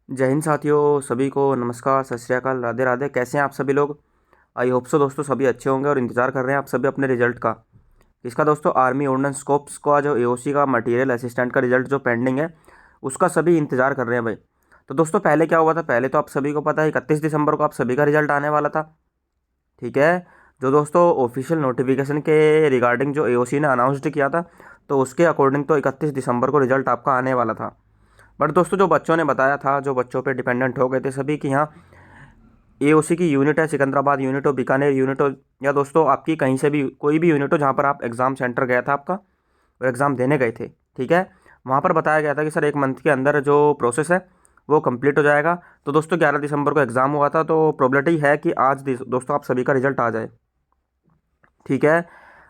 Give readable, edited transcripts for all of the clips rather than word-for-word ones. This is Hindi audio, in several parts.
जय हिंद साथियों, सभी को नमस्कार, सत श्री अकाल, राधे राधे। कैसे हैं आप सभी लोग? आई होप सो दोस्तों सभी अच्छे होंगे और इंतजार कर रहे हैं आप सभी अपने रिजल्ट का। इसका दोस्तों आर्मी ऑर्डिनेंस स्कोप्स का जो एओसी का मटेरियल असिस्टेंट का रिजल्ट जो पेंडिंग है उसका सभी इंतजार कर रहे हैं भाई। तो दोस्तों पहले क्या हुआ था, पहले तो आप सभी को पता है 31 दिसंबर को आप सभी का रिजल्ट आने वाला था। ठीक है। जो दोस्तों ऑफिशियल नोटिफिकेशन के रिगार्डिंग जो एओसी ने अनाउंसड किया था, तो उसके अकॉर्डिंग तो 31 दिसंबर को रिजल्ट आपका आने वाला था। बट दोस्तों जो बच्चों ने बताया था, जो बच्चों पे डिपेंडेंट हो गए थे सभी कि हाँ एओसी की यूनिट है, सिकंदराबाद यूनिट हो, बीकानेर यूनिट हो, या दोस्तों आपकी कहीं से भी कोई भी यूनिट हो जहाँ पर आप एग्ज़ाम सेंटर गया था आपका और एग्ज़ाम देने गए थे। ठीक है। वहाँ पर बताया गया था कि सर 1 मंथ के अंदर जो प्रोसेस है वो कंप्लीट हो जाएगा। तो दोस्तों 11 दिसंबर को एग्ज़ाम हुआ था, तो प्रोबेबिलिटी है कि आज दोस्तों आप सभी का रिजल्ट आ जाए। ठीक है।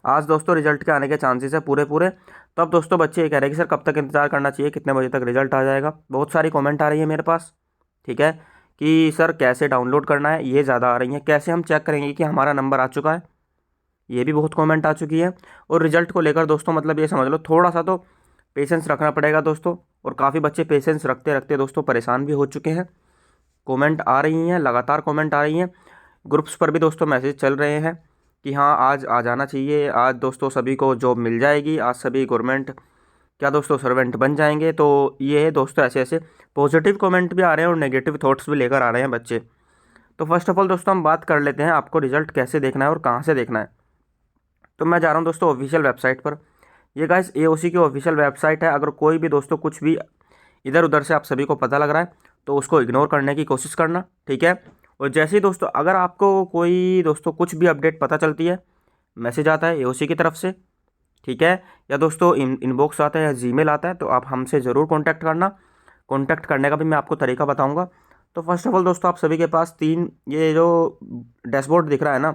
आज दोस्तों रिजल्ट के आने के चांसेस है पूरे पूरे। तो अब दोस्तों बच्चे ये कह रहे हैं कि सर कब तक इंतज़ार करना चाहिए, कितने बजे तक रिजल्ट आ जाएगा। बहुत सारी कमेंट आ रही है मेरे पास। ठीक है। कि सर कैसे डाउनलोड करना है, ये ज़्यादा आ रही हैं। कैसे हम चेक करेंगे कि हमारा नंबर आ चुका है, ये भी बहुत कमेंट आ चुकी है। और रिजल्ट को लेकर दोस्तों मतलब ये समझ लो थोड़ा सा तो पेशेंस रखना पड़ेगा दोस्तों। और काफ़ी बच्चे पेशेंस रखते रखते दोस्तों परेशान भी हो चुके हैं। कमेंट आ रही हैं, लगातार कमेंट आ रही हैं। ग्रुप्स पर भी दोस्तों मैसेज चल रहे हैं कि हाँ आज आ जाना चाहिए, आज दोस्तों सभी को जॉब मिल जाएगी, आज सभी गवर्नमेंट क्या दोस्तों सर्वेंट बन जाएंगे। तो ये है दोस्तों, ऐसे ऐसे पॉजिटिव कमेंट भी आ रहे हैं और नेगेटिव थॉट्स भी लेकर आ रहे हैं बच्चे। तो फर्स्ट ऑफ ऑल दोस्तों हम बात कर लेते हैं आपको रिजल्ट कैसे देखना है और कहाँ से देखना है। तो मैं जा रहा हूँ दोस्तों ऑफिशियल वेबसाइट पर। ये गाइस एओसी की ऑफिशियल वेबसाइट है। अगर कोई भी दोस्तों कुछ भी इधर उधर से आप सभी को पता लग रहा है तो उसको इग्नोर करने की कोशिश करना। ठीक है। और जैसे ही दोस्तों अगर आपको कोई दोस्तों कुछ भी अपडेट पता चलती है, मैसेज आता है एओसी की तरफ से, ठीक है, या दोस्तों इनबॉक्स आता है या जीमेल आता है, तो आप हमसे ज़रूर कांटेक्ट करना। कांटेक्ट करने का भी मैं आपको तरीका बताऊंगा। तो फर्स्ट ऑफ ऑल दोस्तों आप सभी के पास तीन ये जो डैशबोर्ड दिख रहा है ना,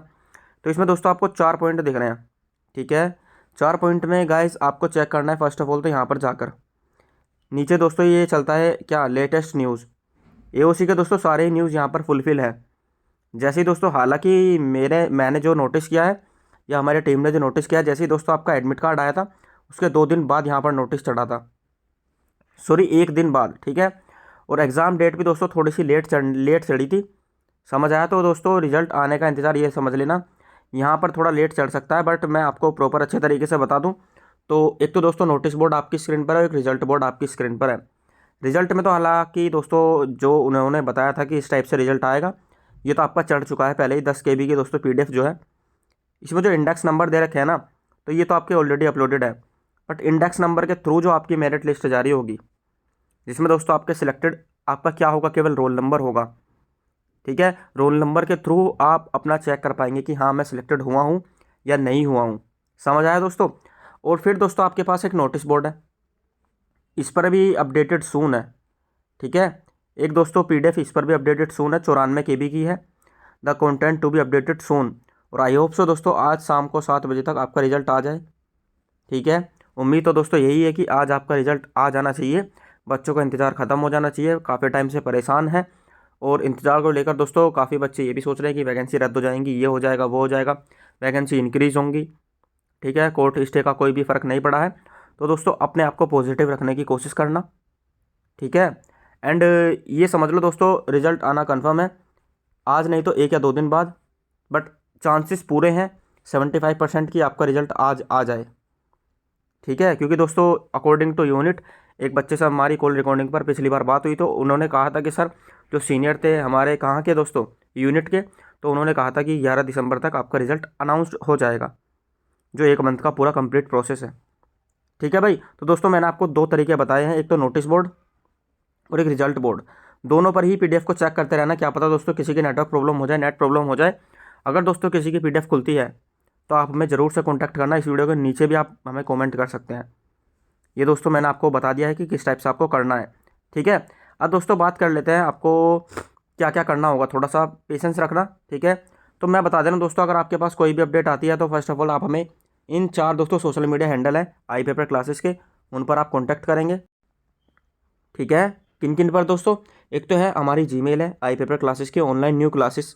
तो इसमें दोस्तों आपको 4 पॉइंट दिख रहे हैं। ठीक है। 4 पॉइंट में गाइस आपको चेक करना है फर्स्ट ऑफ ऑल तो यहाँ पर जाकर नीचे दोस्तों ये चलता है क्या, लेटेस्ट न्यूज़। एओसी के दोस्तों सारे ही न्यूज़ यहाँ पर फुलफिल है। जैसे ही दोस्तों हालांकि मैंने जो नोटिस किया है या हमारी टीम ने जो नोटिस किया है, जैसे ही दोस्तों आपका एडमिट कार्ड आया था उसके 2 दिन बाद यहाँ पर नोटिस चढ़ा था। सॉरी 1 दिन बाद। ठीक है। और एग्ज़ाम डेट भी दोस्तों थोड़ी सी लेट चढ़ी थी। समझ आया? तो दोस्तों रिजल्ट आने का इंतज़ार ये समझ लेना, यहाँ पर थोड़ा लेट चढ़ सकता है, बट मैं आपको प्रॉपर अच्छे तरीके से बता दूँ। तो एक तो दोस्तों नोटिस बोर्ड आपकी स्क्रीन पर है, एक रिजल्ट बोर्ड आपकी स्क्रीन पर है। रिजल्ट में तो हालांकि दोस्तों जो उन्होंने बताया था कि इस टाइप से रिजल्ट आएगा, ये तो आपका चढ़ चुका है पहले ही 10 KB की दोस्तों पीडीएफ जो है। इसमें जो इंडेक्स नंबर दे रखे हैं ना, तो ये तो आपके ऑलरेडी अपलोडेड है। बट इंडेक्स नंबर के थ्रू जो आपकी मेरिट लिस्ट जारी होगी, जिसमें दोस्तों आपके सिलेक्टेड आपका क्या होगा, केवल रोल नंबर होगा। ठीक है। रोल नंबर के थ्रू आप अपना चेक कर पाएंगे कि हाँ मैं सिलेक्टेड हुआ हूँ या नहीं हुआ हूँ। समझ आया दोस्तों? और फिर दोस्तों आपके पास एक नोटिस बोर्ड है, इस पर भी अपडेटेड सून है। ठीक है। एक दोस्तों पीडीएफ इस पर भी अपडेटेड सून है, 94 KB की है। The content to be updated soon. और आई होप सो दोस्तों आज शाम को 7 बजे तक आपका रिजल्ट आ जाए। ठीक है। उम्मीद तो दोस्तों यही है कि आज आपका रिजल्ट आ जाना चाहिए। बच्चों का इंतज़ार ख़त्म हो जाना चाहिए, काफ़ी टाइम से परेशान है। और इंतज़ार को लेकर दोस्तों काफ़ी बच्चे ये भी सोच रहे हैं कि वैकेंसी रद्द हो जाएंगी, ये हो जाएगा वो हो जाएगा, वैकेंसी इंक्रीज़ होंगी। ठीक है। कोर्ट स्टे का कोई भी फ़र्क नहीं पड़ा है। तो दोस्तों अपने आप को पॉजिटिव रखने की कोशिश करना। ठीक है। एंड ये समझ लो दोस्तों रिजल्ट आना कन्फर्म है, आज नहीं तो 1 या 2 दिन बाद। बट चांसेस पूरे हैं 75% की आपका रिजल्ट आज आ जाए। ठीक है। क्योंकि दोस्तों अकॉर्डिंग टू यूनिट, एक बच्चे से हमारी कॉल रिकॉर्डिंग पर पिछली बार बात हुई तो उन्होंने कहा था कि सर जो सीनियर थे हमारे कहाँ के दोस्तों, यूनिट के, तो उन्होंने कहा था कि 11 दिसंबर तक आपका रिजल्ट अनाउंस्ड हो जाएगा, जो 1 मंथ का पूरा कंप्लीट प्रोसेस है। ठीक है भाई। तो दोस्तों मैंने आपको 2 तरीके बताए हैं, एक तो नोटिस बोर्ड और एक रिजल्ट बोर्ड। दोनों पर ही पीडीएफ को चेक करते रहना, क्या पता दोस्तों किसी की नेटवर्क प्रॉब्लम हो जाए, नेट प्रॉब्लम हो जाए। अगर दोस्तों किसी की पीडीएफ खुलती है तो आप हमें ज़रूर से कॉन्टैक्ट करना। इस वीडियो के नीचे भी आप हमें कॉमेंट कर सकते हैं। ये दोस्तों मैंने आपको बता दिया है कि किस टाइप से आपको करना है। ठीक है। अब दोस्तों बात कर लेते हैं आपको क्या क्या करना होगा, थोड़ा सा पेशेंस रखना। ठीक है। तो मैं बता दे रहा हूँ दोस्तों, अगर आपके पास कोई भी अपडेट आती है तो फर्स्ट ऑफ ऑल आप हमें इन 4 दोस्तों सोशल मीडिया हैंडल है आई पेपर क्लासेस के, उन पर आप कॉन्टैक्ट करेंगे। ठीक है। किन किन पर दोस्तों? एक तो है हमारी जीमेल है आई पेपर क्लासेस की ऑनलाइन न्यू क्लासेस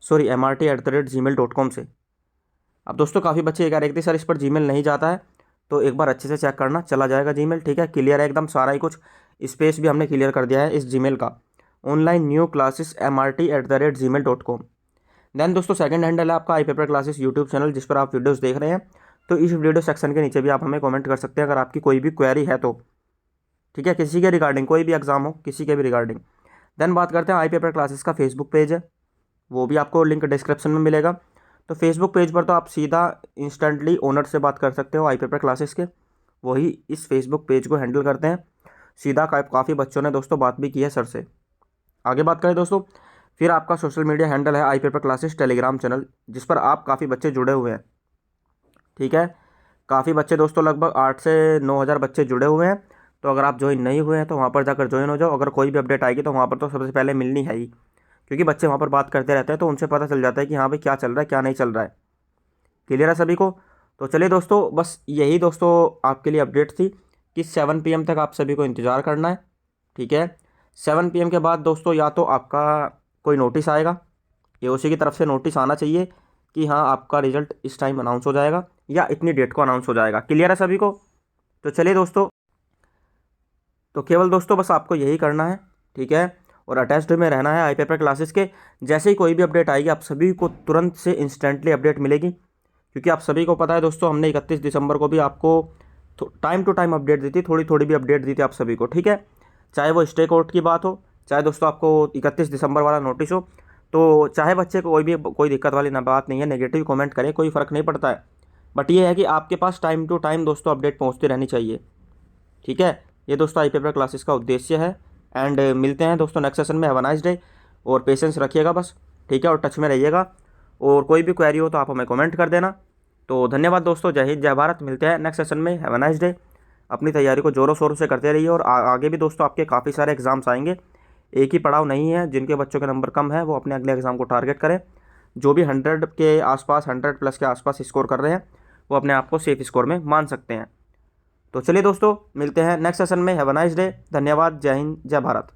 MRT@gmail.com से। अब दोस्तों काफ़ी बच्चे ये कह रहे थे सर इस पर जीमेल नहीं जाता है, तो एक बार अच्छे से चेक करना, चला जाएगा जीमेल। ठीक है। क्लियर है एकदम सारा ही कुछ। स्पेस भी हमने क्लियर कर दिया है इस जीमेल का, online new classes mrt@gmail.com। Then दोस्तों सेकंड हैंडल है आपका I paper classes YouTube channel, जिस पर आप वीडियोस देख रहे हैं। तो इस वीडियो सेक्शन के नीचे भी आप हमें कमेंट कर सकते हैं अगर आपकी कोई भी क्वेरी है तो, ठीक है, किसी के रिगार्डिंग, कोई भी एग्जाम हो किसी के भी रिगार्डिंग। देन बात करते हैं आई पेपर क्लासेस का फेसबुक पेज है, वो भी आपको लिंक डिस्क्रिप्शन में मिलेगा। तो फेसबुक पेज पर तो आप सीधा इंस्टेंटली ओनर से बात कर सकते हो आई पेपर क्लासेस के, वही इस फेसबुक पेज को हैंडल करते हैं सीधा। काफ़ी बच्चों ने दोस्तों बात भी की है सर से। आगे बात करें दोस्तों, फिर आपका सोशल मीडिया हैंडल है आई पेपर क्लासेस टेलीग्राम चैनल, जिस पर आप काफ़ी बच्चे जुड़े हुए हैं, ठीक है। काफ़ी बच्चे दोस्तों, लगभग 8 से 9 हज़ार बच्चे जुड़े हुए हैं। तो अगर आप ज्वाइन नहीं हुए हैं तो वहाँ पर जाकर ज्वाइन हो जाओ। अगर कोई भी अपडेट आएगी तो वहाँ पर तो सबसे पहले मिलनी है ही, क्योंकि बच्चे वहाँ पर बात करते रहते हैं तो उनसे पता चल जाता है कि हाँ भाई क्या चल रहा है क्या नहीं चल रहा है। क्लियर है सभी को? तो चलिए दोस्तों, बस यही दोस्तों आपके लिए अपडेट थी कि 7 PM तक आप सभी को इंतज़ार करना है, ठीक है। 7 PM के बाद दोस्तों या तो आपका कोई नोटिस आएगा, एओसी की तरफ से नोटिस आना चाहिए कि हाँ आपका रिजल्ट इस टाइम अनाउंस हो जाएगा या इतनी डेट को अनाउंस हो जाएगा। क्लियर है सभी को? तो चलिए दोस्तों, तो केवल दोस्तों बस आपको यही करना है, ठीक है, और अटैच्ड में रहना है आई पेपर क्लासेस के। जैसे ही कोई भी अपडेट आएगी आप सभी को तुरंत से इंस्टेंटली अपडेट मिलेगी, क्योंकि आप सभी को पता है दोस्तों हमने 31 दिसंबर को भी आपको टाइम टू टाइम अपडेट दी थी, थोड़ी थोड़ी भी अपडेट दी थी आप सभी को, ठीक है। चाहे वो स्टे कोर्ट की बात हो, चाहे दोस्तों आपको 31 दिसंबर वाला नोटिस हो, तो चाहे बच्चे को कोई दिक्कत वाली ना बात नहीं है, नेगेटिव कमेंट करें कोई फ़र्क नहीं पड़ता है, बट ये है कि आपके पास टाइम टू टाइम दोस्तों अपडेट पहुँचती रहनी चाहिए, ठीक है। ये दोस्तों आई पेपर क्लासेस का उद्देश्य है। एंड मिलते हैं दोस्तों नेक्स्ट सेशन में। हैव अ नाइस डे, और पेशेंस रखिएगा बस, ठीक है, और टच में रहिएगा। और कोई भी क्वेरी हो तो आप हमें कमेंट कर देना। तो धन्यवाद दोस्तों, जय हिंद जय भारत। मिलते हैं नेक्स्ट सेशन में। Have a nice day. अपनी तैयारी को ज़ोरों शोरों से करते रहिए, और आगे भी दोस्तों आपके काफ़ी सारे एग्जाम्स आएंगे, एक ही पड़ाव नहीं है। जिनके बच्चों के नंबर कम है वो अपने अगले एग्ज़ाम को टारगेट करें। जो भी 100 के आसपास, 100+ के आसपास स्कोर कर रहे हैं वो अपने आप को सेफ स्कोर में मान सकते हैं। तो चलिए दोस्तों, मिलते हैं नेक्स्ट सेशन में। Have a nice day. धन्यवाद, जय हिंद जय भारत।